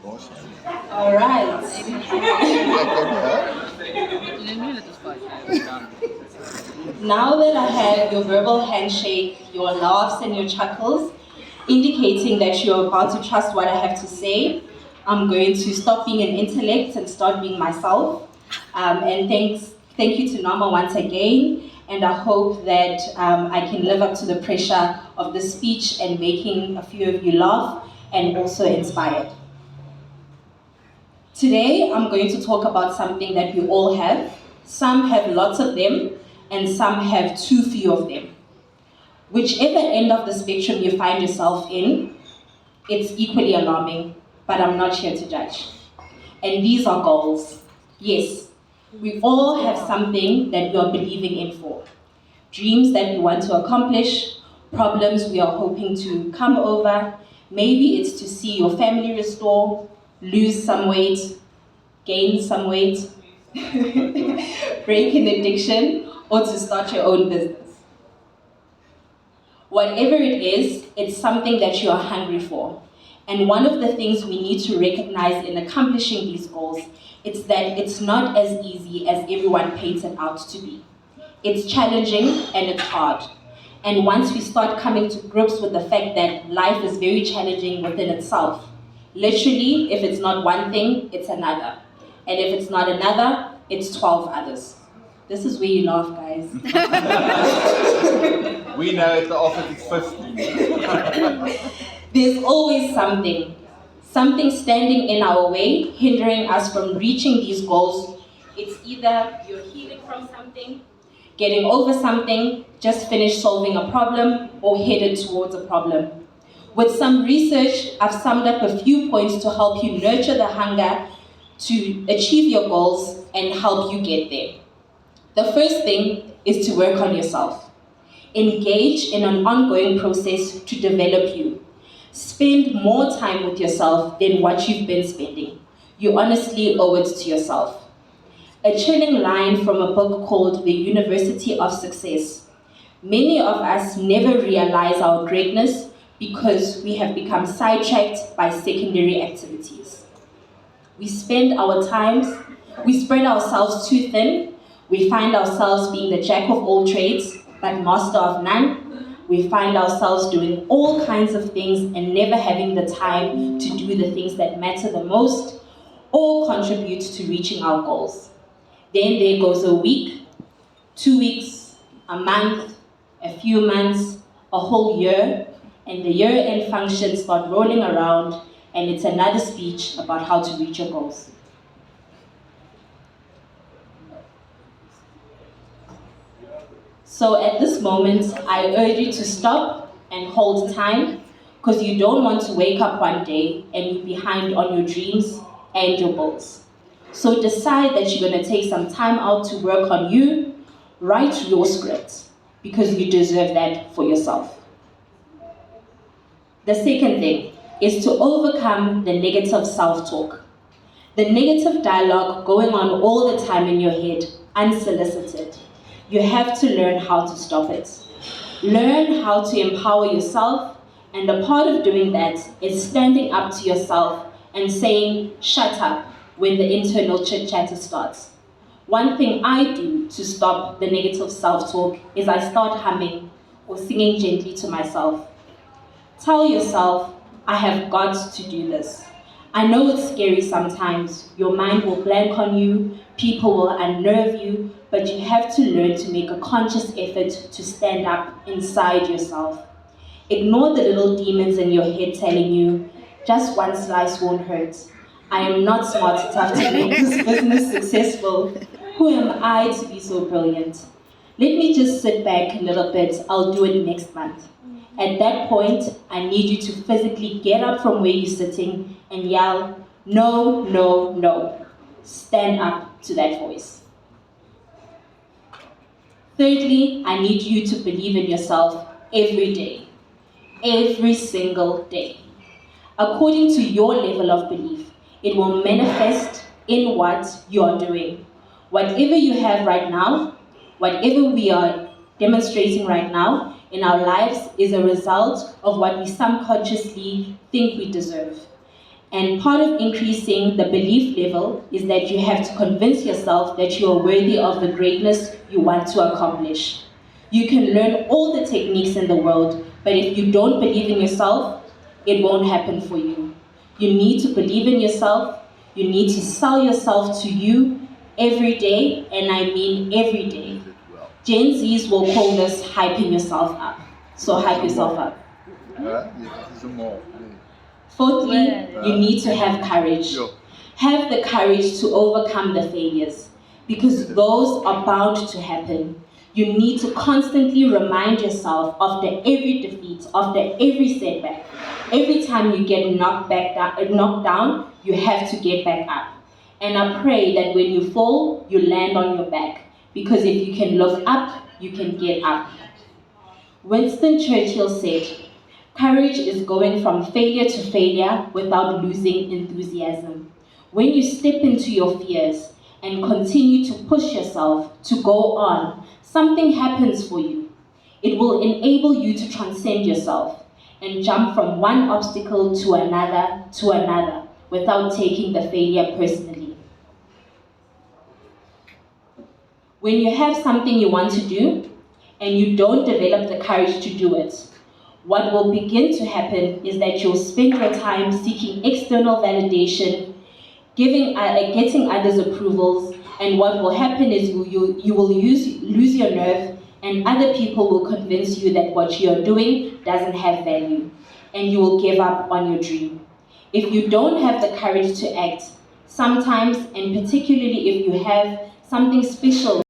All right. Now that I have your verbal handshake, your laughs and your chuckles, indicating that you're about to trust what I have to say, I'm going to stop being an intellect and start being myself. And thank you to Nama once again. And I hope that I can live up to the pressure of the speech and making a few of you laugh and also inspired. Today, I'm going to talk about something that we all have. Some have lots of them, and some have too few of them. Whichever end of the spectrum you find yourself in, it's equally alarming, but I'm not here to judge. And these are goals. Yes, we all have something that we are believing in for. Dreams that we want to accomplish, problems we are hoping to come over. Maybe it's to see your family restore, lose some weight, gain some weight, break an addiction, or to start your own business. Whatever it is, it's something that you are hungry for. And one of the things we need to recognize in accomplishing these goals is that it's not as easy as everyone paints it out to be. It's challenging and it's hard. And once we start coming to grips with the fact that life is very challenging within itself, literally, if it's not one thing, it's another. And if it's not another, it's 12 others. This is where you laugh, guys. We know at the office it's 50. There's always something standing in our way, hindering us from reaching these goals. It's either you're healing from something, getting over something, just finished solving a problem, or headed towards a problem. With some research, I've summed up a few points to help you nurture the hunger to achieve your goals and help you get there. The first thing is to work on yourself. Engage in an ongoing process to develop you. Spend more time with yourself than what you've been spending. You honestly owe it to yourself. A chilling line from a book called The University of Success. Many of us never realize our greatness because we have become sidetracked by secondary activities. We spread ourselves too thin. We find ourselves being the jack of all trades, but master of none. We find ourselves doing all kinds of things and never having the time to do the things that matter the most or contribute to reaching our goals. Then there goes a week, 2 weeks, a month, a few months, a whole year, and the year-end functions start rolling around, and it's another speech about how to reach your goals. So at this moment, I urge you to stop and hold time, because you don't want to wake up one day and be behind on your dreams and your goals. So decide that you're going to take some time out to work on you, write your script, because you deserve that for yourself. The second thing is to overcome the negative self-talk. The negative dialogue going on all the time in your head, unsolicited. You have to learn how to stop it. Learn how to empower yourself, and a part of doing that is standing up to yourself and saying, shut up, when the internal chit-chatter starts. One thing I do to stop the negative self-talk is I start humming or singing gently to myself. Tell yourself, I have got to do this. I know it's scary sometimes. Your mind will blank on you, people will unnerve you, but you have to learn to make a conscious effort to stand up inside yourself. Ignore the little demons in your head telling you, just one slice won't hurt. I am not smart enough to make this business successful. Who am I to be so brilliant? Let me just sit back a little bit. I'll do it next month. At that point, I need you to physically get up from where you're sitting and yell, no, no, no. Stand up to that voice. Thirdly, I need you to believe in yourself every day. Every single day. According to your level of belief, it will manifest in what you are doing. Whatever you have right now, whatever we are demonstrating right now in our lives is a result of what we subconsciously think we deserve. And part of increasing the belief level is that you have to convince yourself that you are worthy of the greatness you want to accomplish. You can learn all the techniques in the world, but if you don't believe in yourself, it won't happen for you. You need to believe in yourself. You need to sell yourself to you every day, and I mean every day. Gen Zs will call this hyping yourself up. So hype yourself up. Fourthly, you need to have courage. Have the courage to overcome the failures, because those are bound to happen. You need to constantly remind yourself after every defeat, after every setback. Every time you get knocked down, you have to get back up. And I pray that when you fall, you land on your back, because if you can look up, you can get up. Winston Churchill said, "Courage is going from failure to failure without losing enthusiasm." When you step into your fears and continue to push yourself to go on, something happens for you. It will enable you to transcend yourself and jump from one obstacle to another without taking the failure personally. When you have something you want to do and you don't develop the courage to do it, what will begin to happen is that you'll spend your time seeking external validation, getting others' approvals, and what will happen is you will lose your nerve, and other people will convince you that what you're doing doesn't have value, and you will give up on your dream. If you don't have the courage to act, sometimes, and particularly if you have something special